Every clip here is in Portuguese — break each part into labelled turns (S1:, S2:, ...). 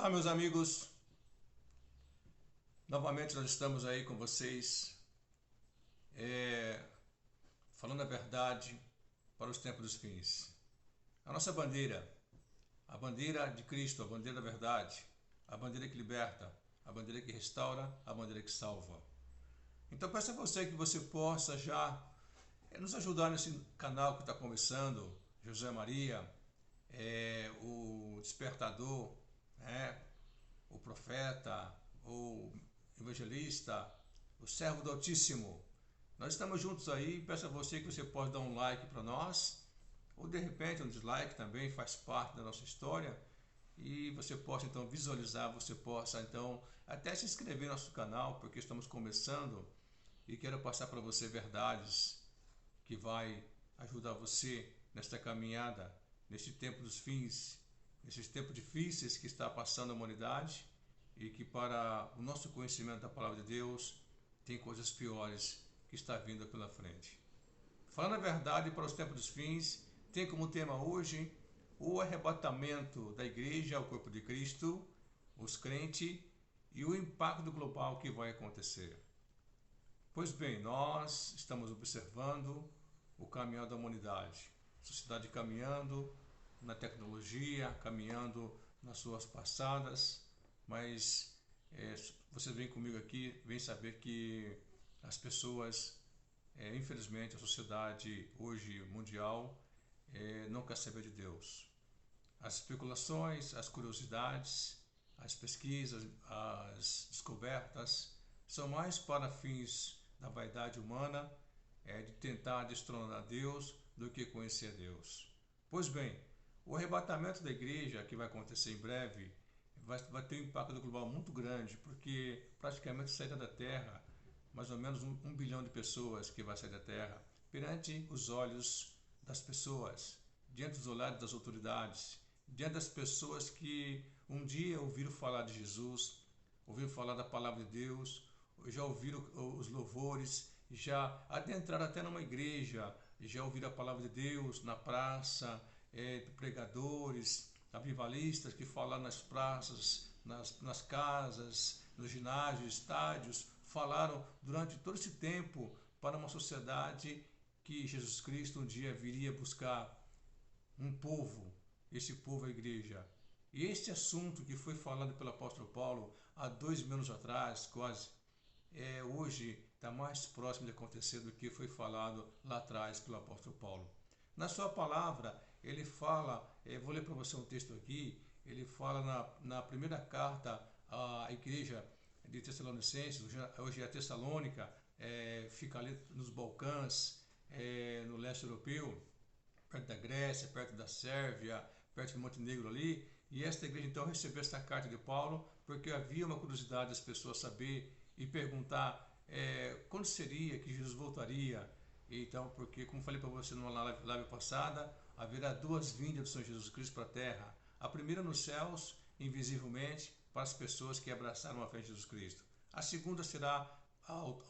S1: Olá, meus amigos. Novamente nós estamos aí com vocês, falando a verdade para os tempos dos fins. A nossa bandeira, a bandeira de Cristo, a bandeira da verdade, a bandeira que liberta, a bandeira que restaura, a bandeira que salva. Então peço a você que você possa já nos ajudar nesse canal que está começando, José Maria, o despertador, né? O profeta, o evangelista, o servo do Altíssimo. Nós estamos juntos aí, peço a você que você possa dar um like para nós, ou de repente um dislike também faz parte da nossa história, e você possa então visualizar, você possa então até se inscrever no nosso canal, porque estamos começando e quero passar para você verdades que vai ajudar você nesta caminhada, neste tempo dos fins, nesses tempos difíceis que está passando a humanidade e que para o nosso conhecimento da palavra de Deus tem coisas piores que está vindo pela frente. Falando a verdade para os tempos dos fins, tem como tema hoje o arrebatamento da igreja ao corpo de Cristo, os crentes e o impacto global que vai acontecer. Pois bem, nós estamos observando o caminhar da humanidade, a sociedade caminhando na tecnologia, caminhando nas suas passadas, mas você vem comigo aqui, vem saber que as pessoas, infelizmente, a sociedade hoje mundial não quer saber de Deus. As especulações, as curiosidades, as pesquisas, as descobertas são mais para fins da vaidade humana, de tentar destronar Deus do que conhecer Deus. Pois bem, o arrebatamento da igreja, que vai acontecer em breve, vai ter um impacto global muito grande, porque praticamente sairá da Terra mais ou menos 1 bilhão de pessoas que vai sair da Terra, perante os olhos das pessoas, diante dos olhares das autoridades, diante das pessoas que um dia ouviram falar de Jesus, ouviram falar da palavra de Deus, já ouviram os louvores, já adentraram até numa igreja, já ouviram a palavra de Deus na praça, pregadores, avivalistas que falaram nas praças, nas casas, nos ginásios, estádios, falaram durante todo esse tempo para uma sociedade que Jesus Cristo um dia viria buscar um povo, esse povo é a igreja. E este assunto que foi falado pelo apóstolo Paulo há 2 mil anos atrás, quase, hoje está mais próximo de acontecer do que foi falado lá atrás pelo apóstolo Paulo. Na sua palavra, ele fala, vou ler para você um texto aqui, ele fala na primeira carta à igreja de Tessalonicenses, hoje é a Tessalônica, fica ali nos Balcãs, no leste europeu, perto da Grécia, perto da Sérvia, perto do Montenegro ali, e esta igreja então recebeu esta carta de Paulo, porque havia uma curiosidade das pessoas saber e perguntar quando seria que Jesus voltaria. Então, porque como falei para você numa live passada, haverá 2 vindas do Senhor Jesus Cristo para a terra. A primeira nos céus, invisivelmente, para as pessoas que abraçaram a fé em Jesus Cristo. A segunda será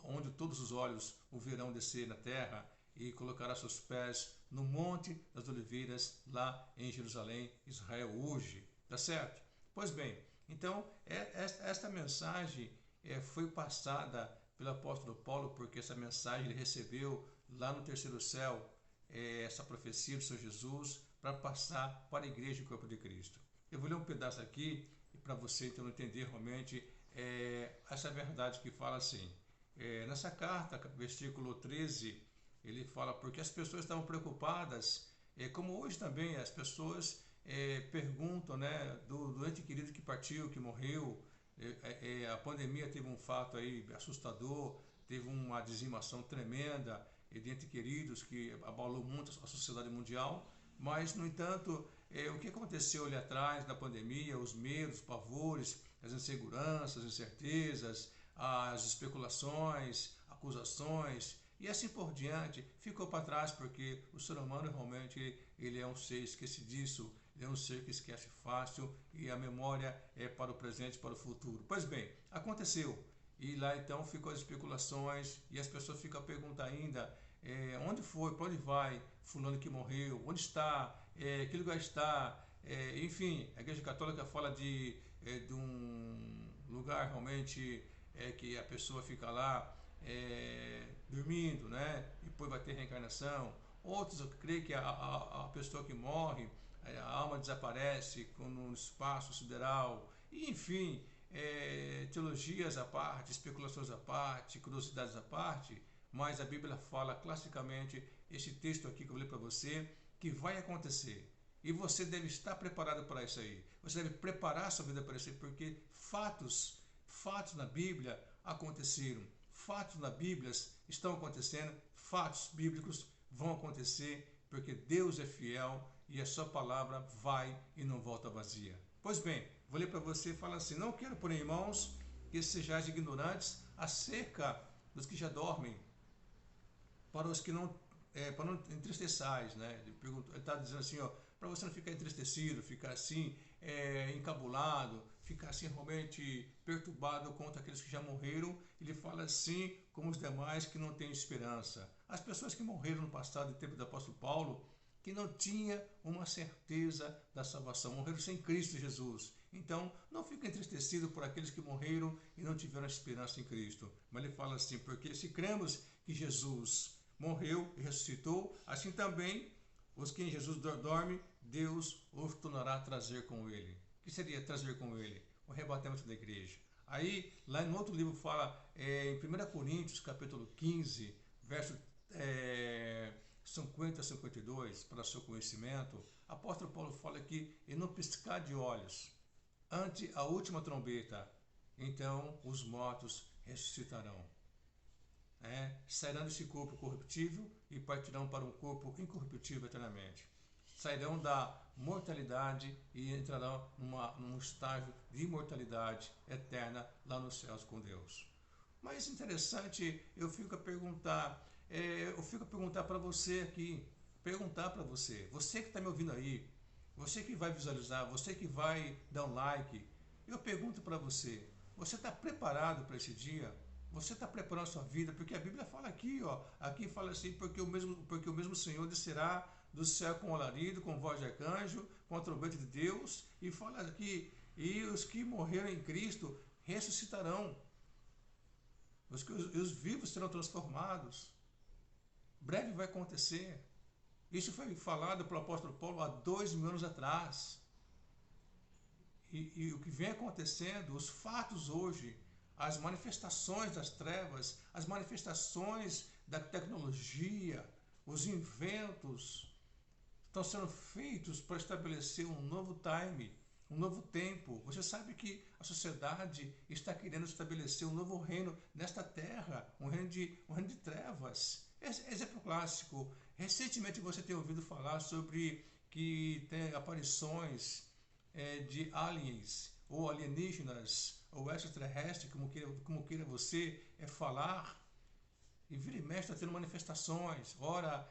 S1: onde todos os olhos o verão descer na terra e colocará seus pés no Monte das Oliveiras, lá em Jerusalém, Israel, hoje. Tá certo? Pois bem, então, esta mensagem foi passada pelo apóstolo Paulo, porque essa mensagem ele recebeu lá no terceiro céu, essa profecia do Senhor Jesus, para passar para a igreja e o corpo de Cristo. Eu vou ler um pedaço aqui, para você então entender realmente essa verdade que fala assim. Nessa carta, versículo 13, ele fala, porque as pessoas estavam preocupadas, como hoje também as pessoas perguntam, né, do ente querido que partiu, que morreu. A pandemia teve um fato aí assustador, teve uma dizimação tremenda de entes queridos que abalou muito a sociedade mundial, mas, no entanto, o que aconteceu ali atrás da pandemia, os medos, os pavores, as inseguranças, as incertezas, as especulações, acusações e assim por diante, ficou para trás, porque o ser humano realmente ele é um ser esquecidiço, ele é um ser que esquece fácil e a memória é para o presente e para o futuro. Pois bem, aconteceu. E lá então ficou as especulações e as pessoas ficam a perguntar ainda onde foi, para onde vai fulano que morreu, onde está, que lugar está, Enfim, a Igreja Católica fala de um lugar realmente que a pessoa fica lá dormindo, né? E depois vai ter reencarnação. Outros creem que a pessoa que morre, a alma desaparece no espaço sideral. E, enfim, teologias à parte, especulações à parte, curiosidades à parte, mas a Bíblia fala classicamente, esse texto aqui que eu li para você, que vai acontecer. E você deve estar preparado para isso aí. Você deve preparar sua vida para isso aí, porque fatos na Bíblia aconteceram. Fatos na Bíblia estão acontecendo. Fatos bíblicos vão acontecer, porque Deus é fiel e a sua palavra vai e não volta vazia. Pois bem, vou ler para você e falar assim: não quero pôr em mãos que sejais ignorantes acerca dos que já dormem, para os que não para não entristeçais, né? Ele está dizendo assim, ó, para você não ficar entristecido, ficar assim encabulado, ficar assim realmente perturbado contra aqueles que já morreram. Ele fala assim como os demais que não têm esperança. As pessoas que morreram no passado, no tempo do apóstolo Paulo, que não tinha uma certeza da salvação, morreram sem Cristo Jesus. Então, não fique entristecido por aqueles que morreram e não tiveram esperança em Cristo. Mas ele fala assim, porque se cremos que Jesus morreu e ressuscitou, assim também os que em Jesus dormem, Deus os tornará a trazer com ele. O que seria trazer com ele? O arrebatamento da igreja. Aí, lá no outro livro fala, em 1 Coríntios, capítulo 15, verso 50 a 52, para seu conhecimento, apóstolo Paulo fala que, e no piscar de olhos, ante a última trombeta, então os mortos ressuscitarão. Sairão desse corpo corruptível e partirão para um corpo incorruptível eternamente. Sairão da mortalidade e entrarão num estágio de imortalidade eterna lá nos céus com Deus. Mas interessante, eu fico a perguntar para você aqui, você que está me ouvindo aí, você que vai visualizar, você que vai dar um like, eu pergunto para você está preparado para esse dia? Você está preparando a sua vida? Porque a Bíblia fala aqui, aqui fala assim, porque o mesmo Senhor descerá do céu com alarido, com voz de arcanjo, com a trombeta de Deus, e fala aqui, e os que morreram em Cristo ressuscitarão. Os vivos serão transformados. Breve vai acontecer. Isso foi falado pelo apóstolo Paulo há 2000 anos atrás. E o que vem acontecendo, os fatos hoje, as manifestações das trevas, as manifestações da tecnologia, os inventos estão sendo feitos para estabelecer um novo time, um novo tempo. Você sabe que a sociedade está querendo estabelecer um novo reino nesta terra, um reino de trevas. Exemplo clássico, recentemente você tem ouvido falar sobre que tem aparições de aliens ou alienígenas ou extraterrestre, como queira você falar, e vira e mexe está tendo manifestações, ora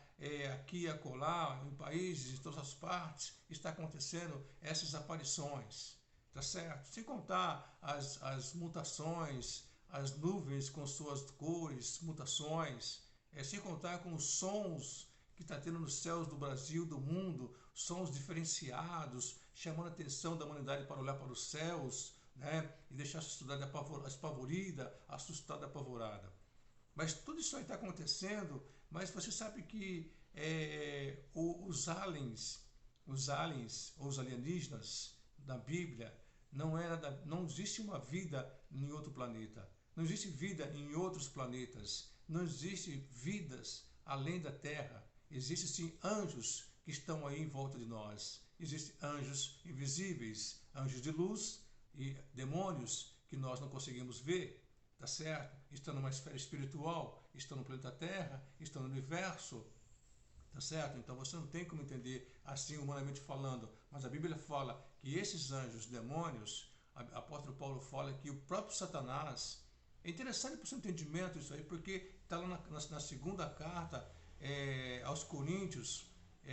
S1: aqui e acolá, em países, em todas as partes, está acontecendo essas aparições, tá certo? Sem contar as mutações, as nuvens com suas cores, mutações, sem contar com os sons que está tendo nos céus do Brasil, do mundo, sons diferenciados, chamando a atenção da humanidade para olhar para os céus, né? E deixar a sociedade espavorida, assustada, apavorada. Mas tudo isso aí está acontecendo, mas você sabe que os aliens, ou os alienígenas da Bíblia, não existe uma vida em outro planeta. Não existe vida em outros planetas. Não existe vidas além da Terra. Existem sim anjos que estão aí em volta de nós. Existem anjos invisíveis, anjos de luz e demônios que nós não conseguimos ver, tá certo? Estão numa esfera espiritual, estão no planeta Terra, estão no universo, tá certo? Então você não tem como entender assim humanamente falando, mas a Bíblia fala que esses anjos, demônios, o apóstolo Paulo fala que o próprio Satanás, é interessante para o seu entendimento isso aí, porque está lá na segunda carta aos Coríntios,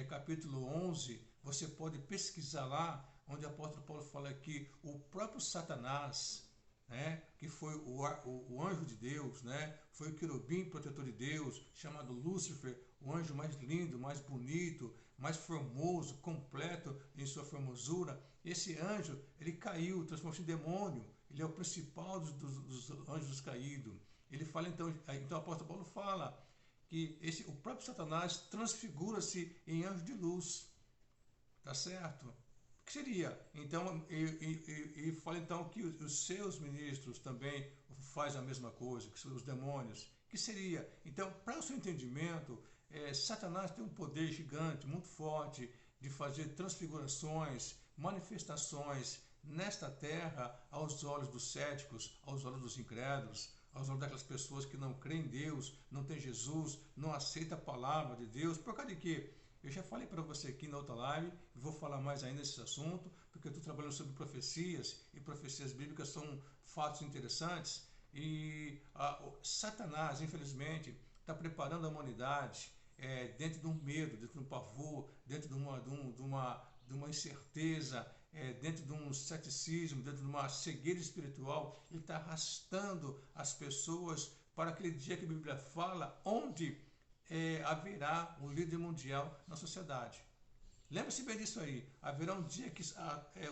S1: capítulo 11, você pode pesquisar lá, onde o apóstolo Paulo fala que o próprio Satanás, né, que foi o anjo de Deus, né, foi o querubim protetor de Deus, chamado Lúcifer, o anjo mais lindo, mais bonito, mais formoso, completo em sua formosura. Esse anjo, ele caiu, transformou-se em demônio. Ele é o principal dos anjos caídos. Ele fala então o apóstolo Paulo fala que o próprio Satanás transfigura-se em anjo de luz. Tá certo? O que seria? Então, e fala então que os seus ministros também fazem a mesma coisa, que são os demônios. O que seria? Então, para o seu entendimento, Satanás tem um poder gigante, muito forte, de fazer transfigurações, manifestações nesta terra aos olhos dos céticos, aos olhos dos incrédulos, aos olhos daquelas pessoas que não creem em Deus, não tem Jesus, não aceita a palavra de Deus. Por causa de quê? Eu já falei para você aqui na outra live, e vou falar mais ainda nesse assunto, porque eu estou trabalhando sobre profecias, e profecias bíblicas são fatos interessantes, e Satanás, infelizmente, está preparando a humanidade dentro de um medo, dentro de um pavor, dentro de uma incerteza, dentro de um ceticismo, dentro de uma cegueira espiritual. Ele está arrastando as pessoas para aquele dia que a Bíblia fala, onde haverá um líder mundial na sociedade. Lembre-se bem disso aí. Haverá um dia que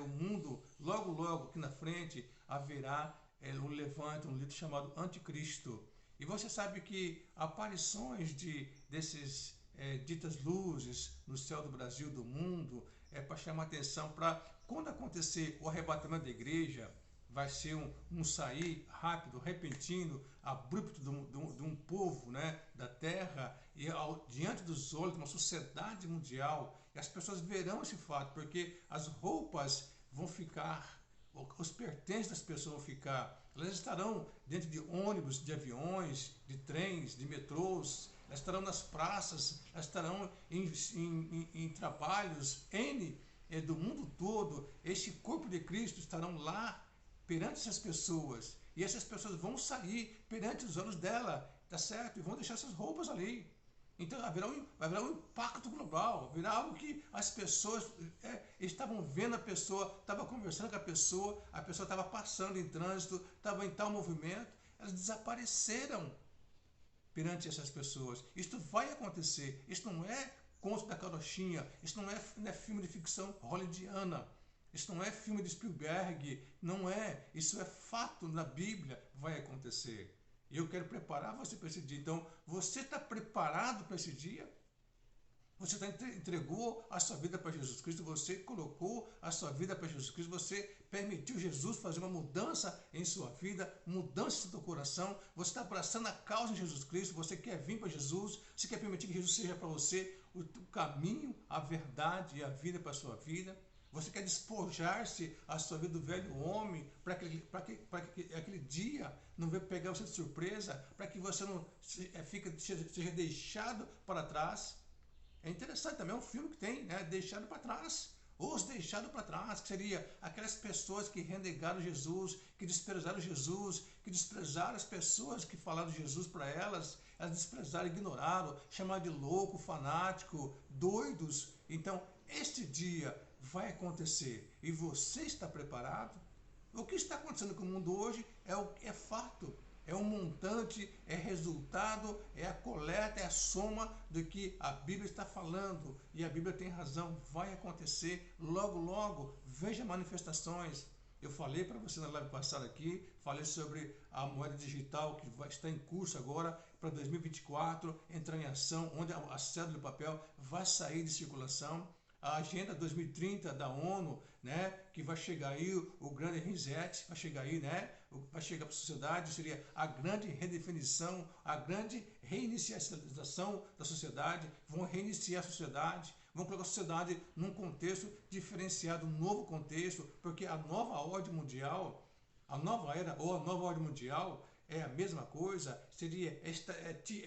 S1: o mundo, logo aqui na frente, haverá um levante, um líder chamado Anticristo. E você sabe que aparições desses ditas luzes no céu do Brasil, do mundo, para chamar atenção para quando acontecer o arrebatamento da igreja, vai ser um sair rápido, repentino, abrupto de um povo, né, da terra, e diante dos olhos de uma sociedade mundial, e as pessoas verão esse fato, porque as roupas vão ficar, os pertences das pessoas vão ficar, elas estarão dentro de ônibus, de aviões, de trens, de metrôs, elas estarão nas praças, elas estarão em trabalhos do mundo todo. Este corpo de Cristo estarão lá perante essas pessoas, e essas pessoas vão sair perante os olhos dela, tá certo? E vão deixar essas roupas ali. Então haverá um impacto global, haverá algo que as pessoas estavam vendo a pessoa, estavam conversando com a pessoa estava passando em trânsito, estava em tal movimento, elas desapareceram perante essas pessoas. Isto vai acontecer, isto não é conto da carochinha, isso não é filme de ficção hollywoodiana, isso não é filme de Spielberg, não é, isso é fato na Bíblia, vai acontecer. E eu quero preparar você para esse dia. Então, você está preparado para esse dia? Você entregou a sua vida para Jesus Cristo, você colocou a sua vida para Jesus Cristo, você permitiu Jesus fazer uma mudança em sua vida, mudança no seu coração, você está abraçando a causa de Jesus Cristo, você quer vir para Jesus, você quer permitir que Jesus seja para você o caminho, a verdade e a vida para a sua vida. Você quer despojar-se a sua vida do velho homem para que aquele dia não venha pegar você de surpresa, para que você não seja deixado para trás. É interessante também, é um filme que tem, né? Deixado para trás. Os deixados para trás, que seria aquelas pessoas que renegaram Jesus, que desprezaram Jesus, que desprezaram as pessoas que falaram de Jesus para elas desprezaram, ignoraram, chamaram de louco, fanático, doidos. Então, este dia vai acontecer e você está preparado? O que está acontecendo com o mundo hoje é fato, é um montante, é resultado, é a coleta, é a soma do que a Bíblia está falando, e a Bíblia tem razão, vai acontecer logo, veja manifestações. Eu falei para você na live passada aqui, falei sobre a moeda digital que está em curso agora para 2024, entrar em ação, onde a cédula de papel vai sair de circulação. A Agenda 2030 da ONU, né, que vai chegar aí o grande reset, vai chegar aí, né, vai chegar para a sociedade, seria a grande redefinição, a grande reinicialização da sociedade, vão reiniciar a sociedade, vão colocar a sociedade num contexto diferenciado, um novo contexto, porque a nova ordem mundial, a nova era ou a nova ordem mundial é a mesma coisa, seria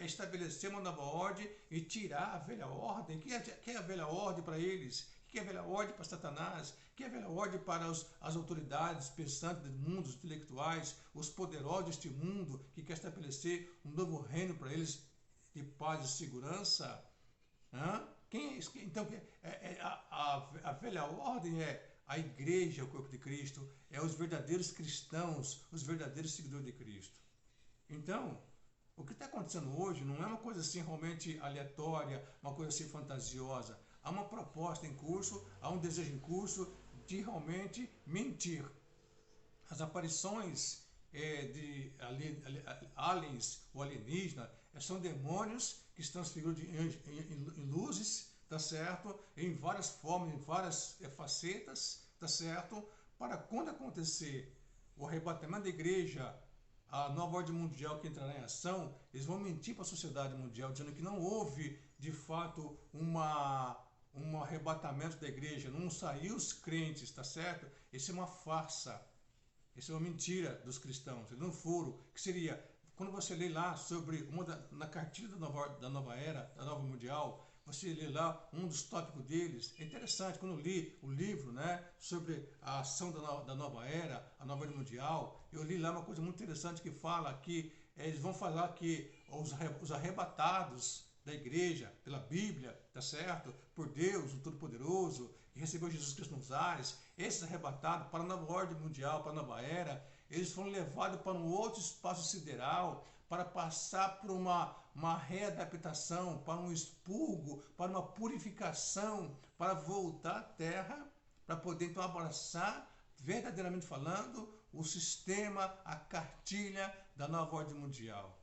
S1: estabelecer uma nova ordem e tirar a velha ordem. O que é a velha ordem para eles? O que é a velha ordem para Satanás? O que é a velha ordem para as autoridades pensantes do mundo, os intelectuais, os poderosos deste mundo, que quer estabelecer um novo reino para eles de paz e segurança? Quem é isso? Então, a velha ordem é a igreja, o corpo de Cristo, é os verdadeiros cristãos, os verdadeiros seguidores de Cristo. Então, o que está acontecendo hoje não é uma coisa assim realmente aleatória, uma coisa assim fantasiosa. há uma proposta em curso, há um desejo em curso de realmente mentir. As aparições de aliens ou alienígenas são demônios que se transfiguram em luzes, tá certo? Em várias formas, em várias facetas, tá certo? Para quando acontecer o arrebatamento da igreja, a nova ordem mundial que entrará em ação, eles vão mentir para a sociedade mundial, dizendo que não houve, de fato, um arrebatamento da igreja, não saiu os crentes, tá certo? Isso é uma farsa, isso é uma mentira dos cristãos, eles não foram, que seria, quando você lê lá sobre, na cartilha da nova era, da nova mundial, você lê lá um dos tópicos deles, é interessante, quando eu li o livro, né, sobre a ação da nova era, a nova era mundial, eu li lá uma coisa muito interessante que fala que eles vão falar que os arrebatados da igreja, pela Bíblia, tá certo? Por Deus, o Todo-Poderoso, que recebeu Jesus Cristo nos ares, esses arrebatados para a nova ordem mundial, para a nova era, eles foram levados para um outro espaço sideral, para passar por uma readaptação, para um expurgo, para uma purificação, para voltar à terra, para poder então abraçar, verdadeiramente falando, o sistema, a cartilha da nova ordem mundial.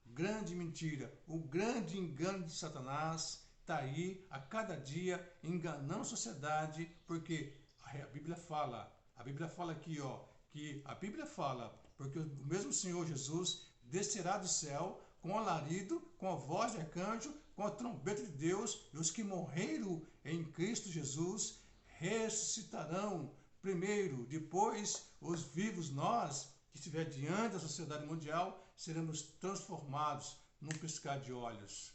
S1: Grande mentira, o grande engano de Satanás está aí a cada dia enganando a sociedade, porque a Bíblia fala aqui, ó, que a Bíblia fala, porque o mesmo Senhor Jesus descerá do céu com alarido, com a voz de arcanjo, com a trombeta de Deus, e os que morreram em Cristo Jesus ressuscitarão primeiro, depois os vivos, nós que estiver diante da sociedade mundial, seremos transformados num piscar de olhos.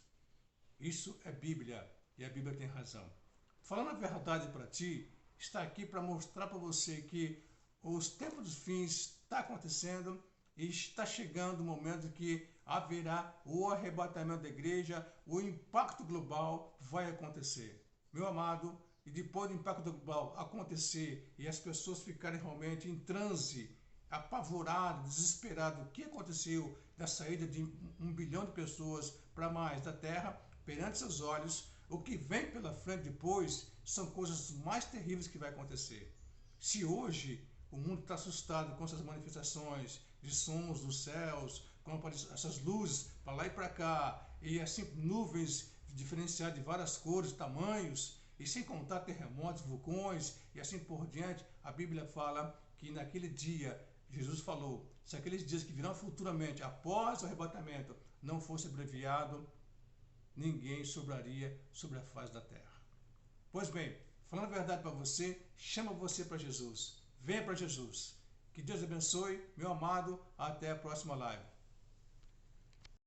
S1: Isso é Bíblia, e a Bíblia tem razão. Falando a verdade para ti, está aqui para mostrar para você que os tempos dos fins está acontecendo e está chegando o momento que haverá o arrebatamento da igreja, o impacto global vai acontecer. Meu amado, e depois do impacto global acontecer e as pessoas ficarem realmente em transe, apavoradas, desesperadas, o que aconteceu da saída de 1 bilhão de pessoas para mais da Terra, perante seus olhos, o que vem pela frente depois são coisas mais terríveis que vai acontecer. Se hoje o mundo está assustado com essas manifestações de sons dos céus, com essas luzes para lá e para cá, e assim nuvens diferenciadas de várias cores, tamanhos, e sem contar terremotos, vulcões e assim por diante, a Bíblia fala que naquele dia, Jesus falou, se aqueles dias que virão futuramente, após o arrebatamento, não fosse abreviado, ninguém sobraria sobre a face da terra. Pois bem, falando a verdade para você, chama você para Jesus. Venha para Jesus. Que Deus abençoe, meu amado. Até a próxima live.